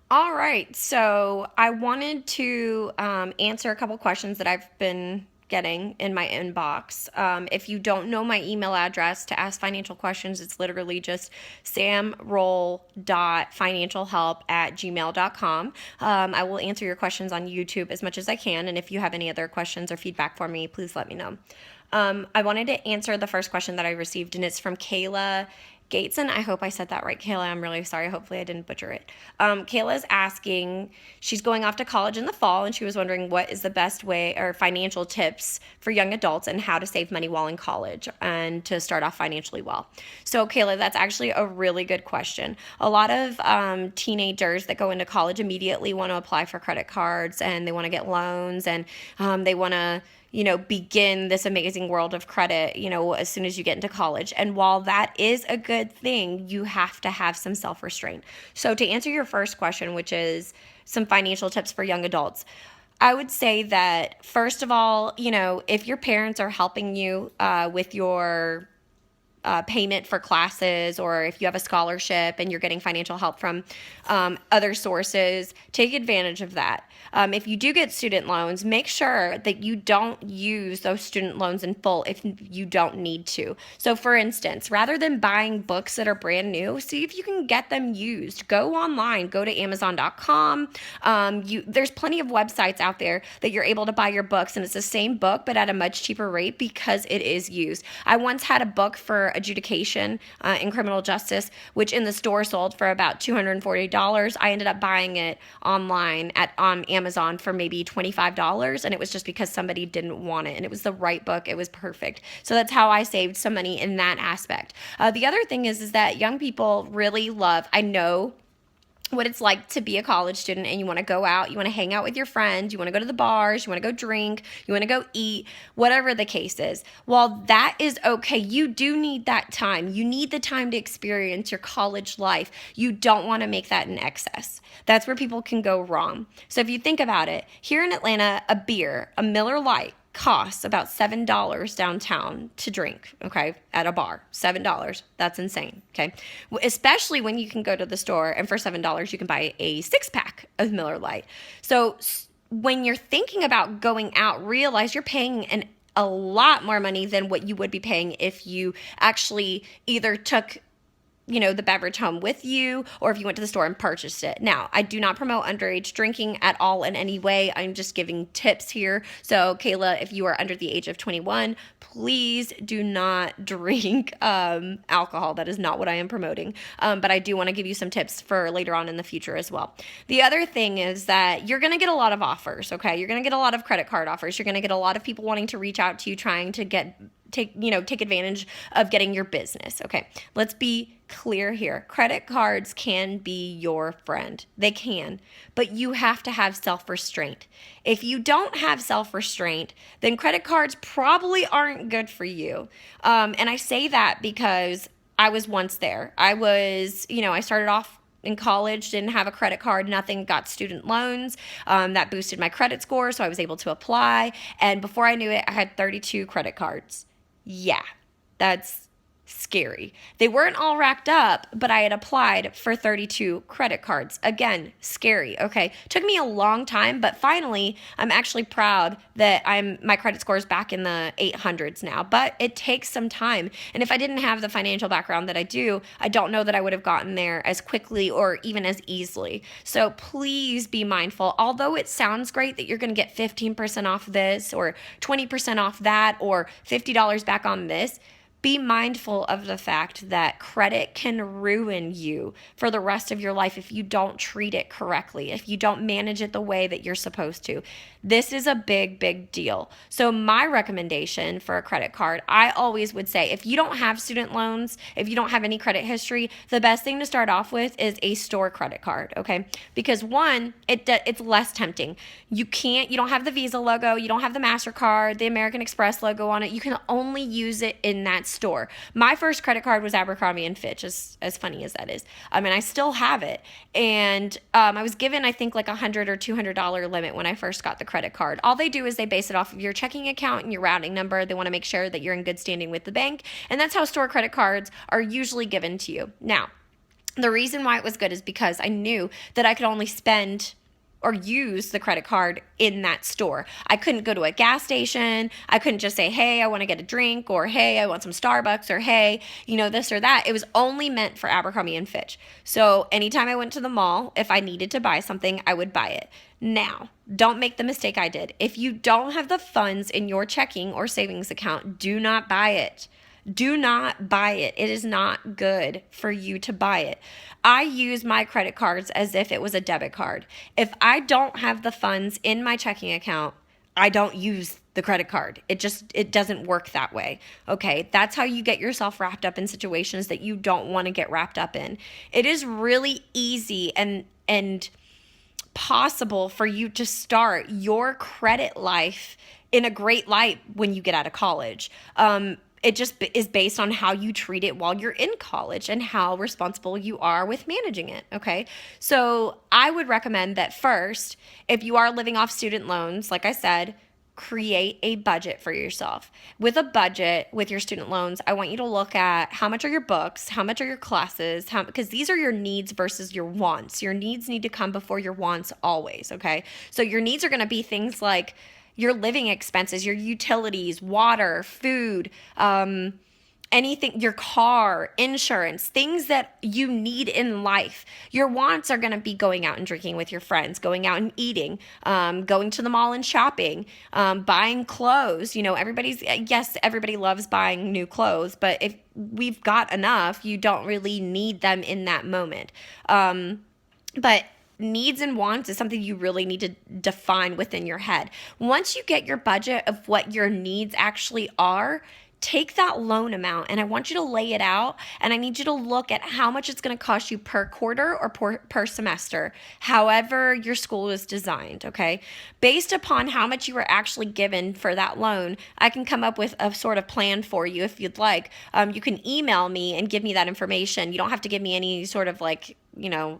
All right, so I wanted to answer a couple questions that I've been getting in my inbox. If you don't know my email address to ask financial questions, it's literally just samroll.financialhelp@gmail.com. I will answer your questions on YouTube as much as I can, and if you have any other questions or feedback for me, please let me know. I wanted to answer the first question that I received, and it's from Kayla Gateson. I hope I said that right, Kayla. I'm really sorry. Hopefully, I didn't butcher it. Kayla's asking, she's going off to college in the fall, and she was wondering what is the best way or financial tips for young adults and how to save money while in college and to start off financially well. So, Kayla, that's actually a really good question. A lot of teenagers that go into college immediately want to apply for credit cards and they want to get loans and they want to begin this amazing world of credit, as soon as you get into college. And while that is a good thing, you have to have some self restraint. So, to answer your first question, which is some financial tips for young adults, I would say that, first of all, if your parents are helping you with your payment for classes, or if you have a scholarship and you're getting financial help from other sources, take advantage of that. If you do get student loans, make sure that you don't use those student loans in full if you don't need to. So, for instance, rather than buying books that are brand new, see if you can get them used. Go online, go to Amazon.com. There's plenty of websites out there that you're able to buy your books, and it's the same book but at a much cheaper rate because it is used. I once had a book for adjudication in criminal justice, which in the store sold for about $240. I ended up buying it online on Amazon for maybe $25, and it was just because somebody didn't want it, and it was the right book. It was perfect. So that's how I saved some money in that aspect. The other thing is that young people really love, I know what it's like to be a college student and you want to go out, you want to hang out with your friends, you want to go to the bars, you want to go drink, you want to go eat, whatever the case is. While that is okay, you do need that time. You need the time to experience your college life. You don't want to make that in excess. That's where people can go wrong. So if you think about it, here in Atlanta, a beer, a Miller Lite, costs about $7 downtown to drink, okay, at a bar. $7. That's insane, okay? Especially when you can go to the store and for $7 you can buy a 6-pack of Miller Lite. So when you're thinking about going out, realize you're paying a lot more money than what you would be paying if you actually either took the beverage home with you, or if you went to the store and purchased it. Now, I do not promote underage drinking at all in any way. I'm just giving tips here. So, Kayla, if you are under the age of 21, please do not drink alcohol. That is not what I am promoting. But I do want to give you some tips for later on in the future as well. The other thing is that you're going to get a lot of offers, okay? You're going to get a lot of credit card offers. You're going to get a lot of people wanting to reach out to you, trying to take advantage of getting your business. Okay, let's be clear here. Credit cards can be your friend. They can, but you have to have self-restraint. If you don't have self-restraint, then credit cards probably aren't good for you. And I say that because I was once there. I started off in college, didn't have a credit card, nothing, got student loans. That boosted my credit score, so I was able to apply. And before I knew it, I had 32 credit cards. Yeah, that's scary. They weren't all racked up, but I had applied for 32 credit cards. Again, scary. Okay. Took me a long time, but finally, I'm actually proud that my credit score is back in the 800s now, but it takes some time. And if I didn't have the financial background that I do, I don't know that I would have gotten there as quickly or even as easily. So please be mindful. Although it sounds great that you're going to get 15% off this or 20% off that or $50 back on this, be mindful of the fact that credit can ruin you for the rest of your life if you don't treat it correctly, if you don't manage it the way that you're supposed to. This is a big, big deal. So my recommendation for a credit card, I always would say, if you don't have student loans, if you don't have any credit history, the best thing to start off with is a store credit card, okay? Because one, it's less tempting. You don't have the Visa logo, you don't have the MasterCard, the American Express logo on it. You can only use it in that store. My first credit card was Abercrombie and Fitch, as funny as that is. And I still have it. And I was given, I think, like $100 or $200 limit when I first got the credit card. All they do is they base it off of your checking account and your routing number. They want to make sure that you're in good standing with the bank. And that's how store credit cards are usually given to you. Now, The reason why it was good is because I knew that I could only spend or use the credit card in that store. I couldn't go to a gas station. I couldn't just say, hey, I want to get a drink, or hey, I want some Starbucks, or hey, this or that. It was only meant for Abercrombie and Fitch. So anytime I went to the mall, if I needed to buy something, I would buy it. Now, don't make the mistake I did. If you don't have the funds in your checking or savings account, do not buy it. Do not buy it. It is not good for you to buy it. I use my credit cards as if it was a debit card. If I don't have the funds in my checking account, I don't use the credit card. It doesn't work that way. Okay? That's how you get yourself wrapped up in situations that you don't want to get wrapped up in. It is really easy and possible for you to start your credit life in a great light when you get out of college. It just is based on how you treat it while you're in college and how responsible you are with managing it, okay? So I would recommend that first, if you are living off student loans, like I said, create a budget for yourself. With a budget, with your student loans, I want you to look at how much are your books, how much are your classes, because these are your needs versus your wants. Your needs need to come before your wants always, okay? So your needs are going to be things like your living expenses, your utilities, water, food, anything, your car, insurance, things that you need in life. Your wants are going to be going out and drinking with your friends, going out and eating, going to the mall and shopping, buying clothes. Everybody loves buying new clothes, but if we've got enough, you don't really need them in that moment. But needs and wants is something you really need to define within your head. Once you get your budget of what your needs actually are, take that loan amount and I want you to lay it out, and I need you to look at how much it's going to cost you per quarter or per semester, however your school is designed, okay? Based upon how much you were actually given for that loan, I can come up with a sort of plan for you if you'd like. You can email me and give me that information. You don't have to give me any sort of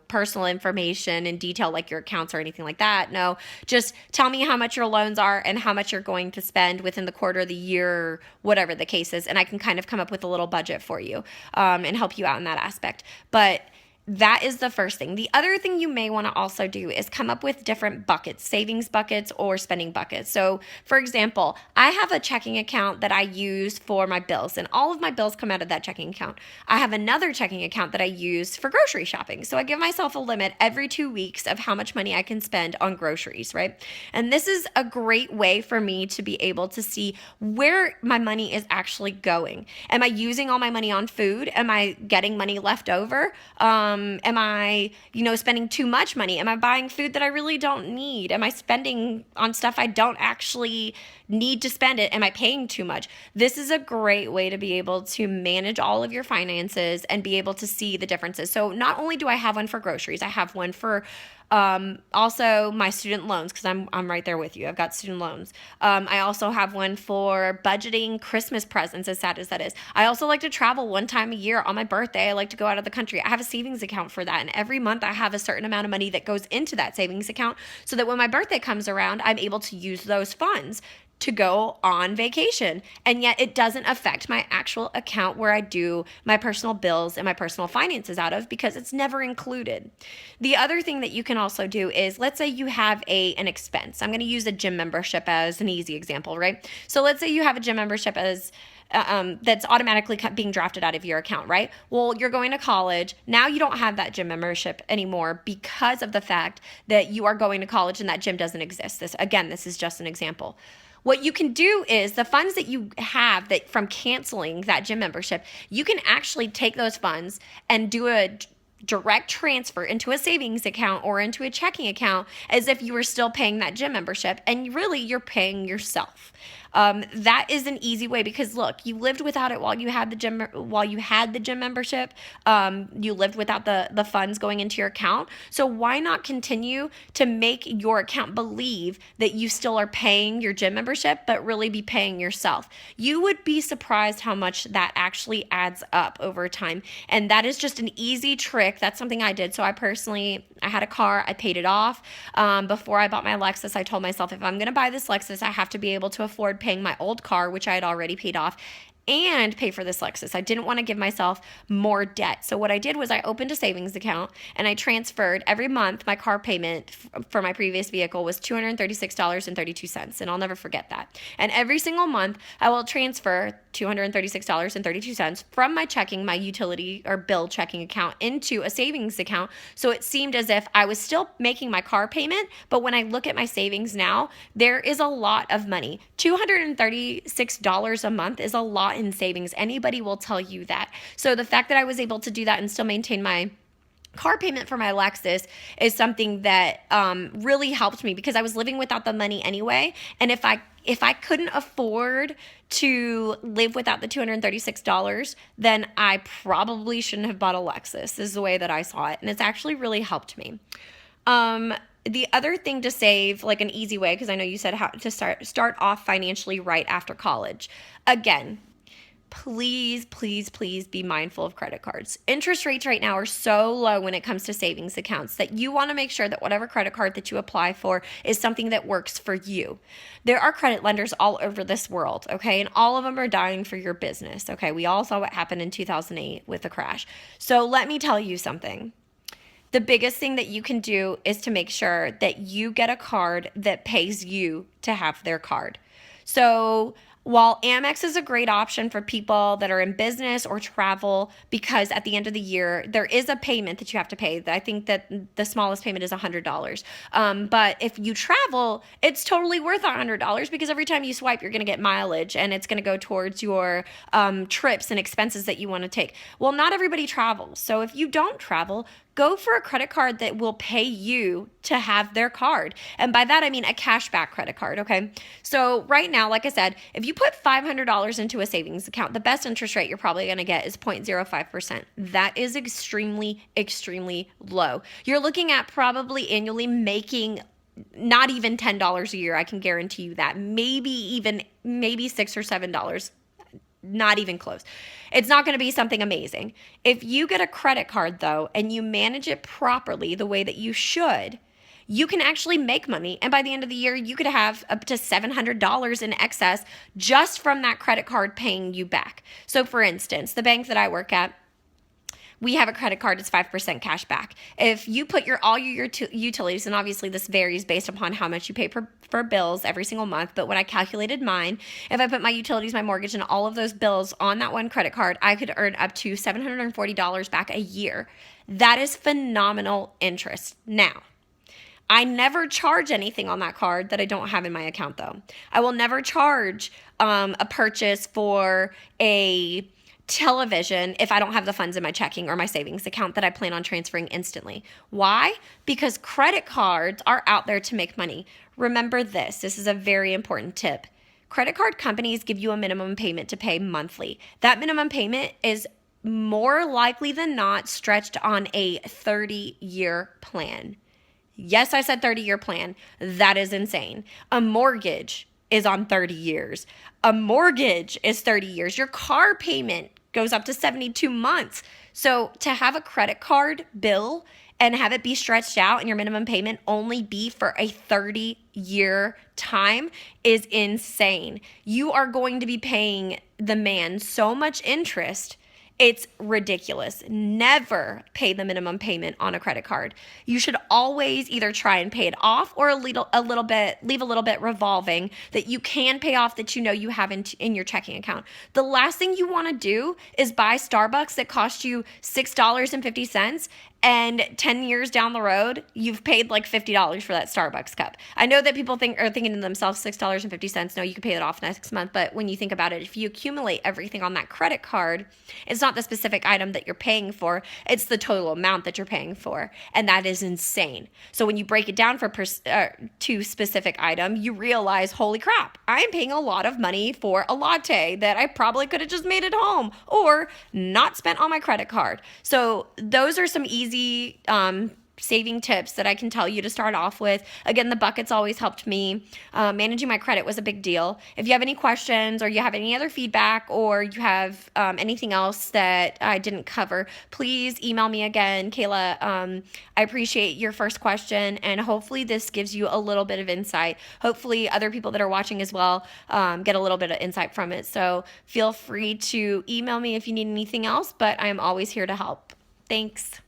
personal information in detail like your accounts or anything like that. No, just tell me how much your loans are and how much you're going to spend within the quarter, the year, whatever the case is, and I can kind of come up with a little budget for you and help you out in that aspect. But that is the first thing. The other thing you may want to also do is come up with different buckets, savings buckets or spending buckets. So, for example, I have a checking account that I use for my bills, and all of my bills come out of that checking account. I have another checking account that I use for grocery shopping. So I give myself a limit every 2 weeks of how much money I can spend on groceries, right? And this is a great way for me to be able to see where my money is actually going. Am I using all my money on food? Am I getting money left over? Am I, spending too much money? Am I buying food that I really don't need? Am I spending on stuff I don't actually need to spend it? Am I paying too much? This is a great way to be able to manage all of your finances and be able to see the differences. So not only do I have one for groceries, I have one for also my student loans, because I'm right there with you. I've got student loans. I also have one for budgeting Christmas presents, as sad as that is. I also like to travel one time a year on my birthday. I like to go out of the country. I have a savings account for that. And every month I have a certain amount of money that goes into that savings account so that when my birthday comes around, I'm able to use those funds to go on vacation. And yet it doesn't affect my actual account where I do my personal bills and my personal finances out of, because it's never included. The other thing that you can also do is, let's say you have an expense. I'm going to use a gym membership as an easy example, right? So let's say you have a gym membership as that's automatically being drafted out of your account, right? Well, you're going to college. Now you don't have that gym membership anymore because of the fact that you are going to college and that gym doesn't exist. This is just an example. What you can do is the funds that you have that from canceling that gym membership, you can actually take those funds and do a direct transfer into a savings account or into a checking account as if you were still paying that gym membership, and really you're paying yourself. That is an easy way, because look, you lived without it while you had the gym membership. You lived without the funds going into your account. So why not continue to make your account believe that you still are paying your gym membership, but really be paying yourself? You would be surprised how much that actually adds up over time. And that is just an easy trick. That's something I did. So I had a car, I paid it off. Before I bought my Lexus, I told myself, if I'm going to buy this Lexus, I have to be able to afford paying my old car, which I had already paid off, and pay for this Lexus. I didn't want to give myself more debt. So what I did was I opened a savings account and I transferred every month. My car payment for my previous vehicle was $236.32, and I'll never forget that. And every single month I will transfer $236.32 from my checking, my utility or bill checking account into a savings account. So it seemed as if I was still making my car payment, but when I look at my savings now, there is a lot of money. $236 a month is a lot in savings. Anybody will tell you that. So the fact that I was able to do that and still maintain my car payment for my Lexus is something that really helped me, because I was living without the money anyway. And if I couldn't afford to live without the $236, then I probably shouldn't have bought a Lexus, is the way that I saw it. And it's actually really helped me. The other thing to save, like an easy way, because I know you said how to start off financially right after college. Again, please, please, please be mindful of credit cards. Interest rates right now are so low when it comes to savings accounts that you want to make sure that whatever credit card that you apply for is something that works for you. There are credit lenders all over this world, okay? And all of them are dying for your business, okay? We all saw what happened in 2008 with the crash. So let me tell you something. The biggest thing that you can do is to make sure that you get a card that pays you to have their card. So while Amex is a great option for people that are in business or travel, because at the end of the year, there is a payment that you have to pay. I think that the smallest payment is $100. But if you travel, it's totally worth $100, because every time you swipe, you're going to get mileage, and it's going to go towards your trips and expenses that you want to take. Well, not everybody travels. So if you don't travel, go for a credit card that will pay you to have their card. And by that, I mean a cashback credit card, okay? So right now, like I said, if you put $500 into a savings account, the best interest rate you're probably going to get is 0.05%. That is extremely, extremely low. You're looking at probably annually making not even $10 a year. I can guarantee you that. Maybe $6 or $7. Not even close. It's not going to be something amazing. If you get a credit card, though, and you manage it properly the way that you should, you can actually make money. And by the end of the year, you could have up to $700 in excess just from that credit card paying you back. So for instance, the bank that I work at, we have a credit card that's 5% cash back. If you put all your utilities, and obviously this varies based upon how much you pay for bills every single month, but when I calculated mine, if I put my utilities, my mortgage, and all of those bills on that one credit card, I could earn up to $740 back a year. That is phenomenal interest. Now, I never charge anything on that card that I don't have in my account, though. I will never charge a purchase for a television if I don't have the funds in my checking or my savings account that I plan on transferring instantly. Why? Because credit cards are out there to make money. Remember this. This is a very important tip. Credit card companies give you a minimum payment to pay monthly. That minimum payment is more likely than not stretched on a 30-year plan. Yes, I said 30-year plan. That is insane. A mortgage is on 30 years. A mortgage is 30 years. Your car payment goes up to 72 months. So to have a credit card bill and have it be stretched out and your minimum payment only be for a 30-year time is insane. You are going to be paying the man so much interest. It's ridiculous. Never pay the minimum payment on a credit card. You should always either try and pay it off or leave a little bit revolving that you can pay off, that you know you have in your checking account. The last thing you want to do is buy Starbucks that cost you $6.50, and 10 years down the road, you've paid like $50 for that Starbucks cup. I know that people are thinking to themselves, $6.50, no, you can pay it off next month. But when you think about it, if you accumulate everything on that credit card, it's not the specific item that you're paying for, it's the total amount that you're paying for. And that is insane. So when you break it down to specific item, you realize, holy crap, I'm paying a lot of money for a latte that I probably could have just made at home or not spent on my credit card. So those are some easy saving tips that I can tell you to start off with. Again, the buckets always helped me. Managing my credit was a big deal. If you have any questions or you have any other feedback or you have anything else that I didn't cover, please email me again, Kayla. I appreciate your first question, and hopefully this gives you a little bit of insight. Hopefully other people that are watching as well get a little bit of insight from it. So feel free to email me if you need anything else, but I am always here to help. Thanks.